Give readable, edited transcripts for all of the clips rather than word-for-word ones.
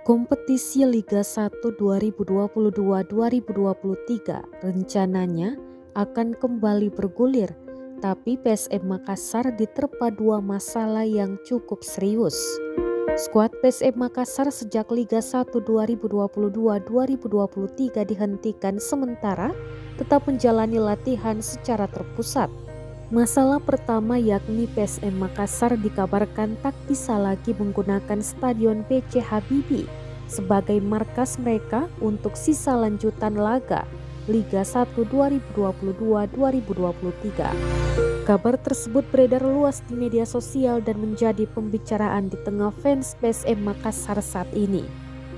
Kompetisi Liga 1 2022-2023 rencananya akan kembali bergulir, tapi PSM Makassar diterpa dua masalah yang cukup serius. Skuad PSM Makassar sejak Liga 1 2022-2023 dihentikan sementara tetap menjalani latihan secara terpusat. Masalah pertama yakni PSM Makassar dikabarkan tak bisa lagi menggunakan Stadion B.J. Habibie sebagai markas mereka untuk sisa lanjutan laga Liga 1 2022-2023. Kabar tersebut beredar luas di media sosial dan menjadi pembicaraan di tengah fans PSM Makassar saat ini.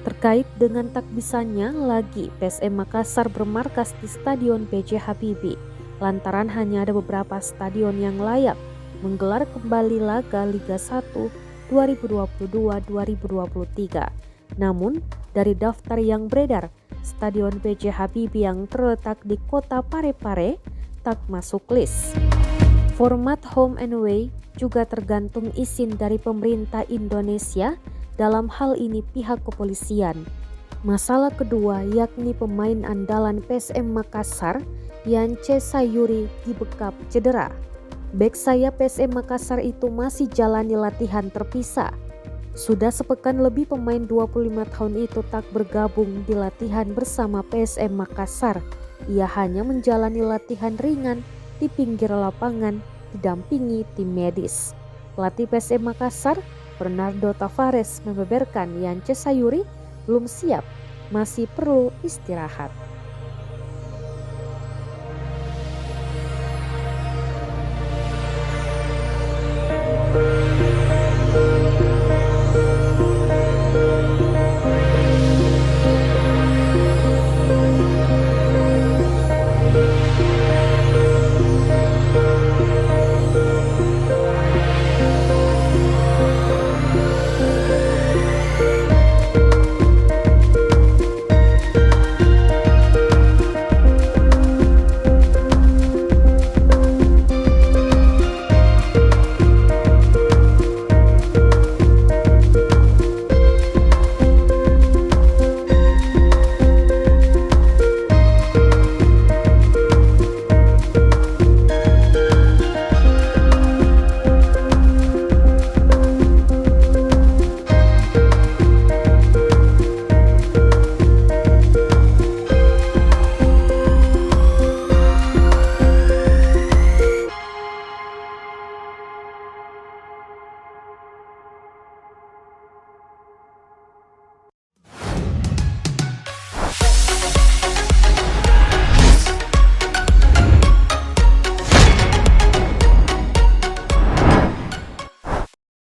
Terkait dengan tak bisanya lagi PSM Makassar bermarkas di Stadion B.J. Habibie lantaran hanya ada beberapa stadion yang layak menggelar kembali laga Liga 1 2022-2023. Namun, dari daftar yang beredar, Stadion B.J. Habibie yang terletak di kota Parepare tak masuk list. Format home and away juga tergantung izin dari pemerintah Indonesia, dalam hal ini pihak kepolisian. Masalah kedua yakni pemain andalan PSM Makassar Yance Sayuri dibekap cedera. Bek sayap PSM Makassar itu masih jalani latihan terpisah. Sudah sepekan lebih pemain 25 tahun itu tak bergabung di latihan bersama PSM Makassar. Ia hanya menjalani latihan ringan di pinggir lapangan didampingi tim medis. Pelatih PSM Makassar, Bernardo Tavares, membeberkan Yance Sayuri belum siap, masih perlu istirahat.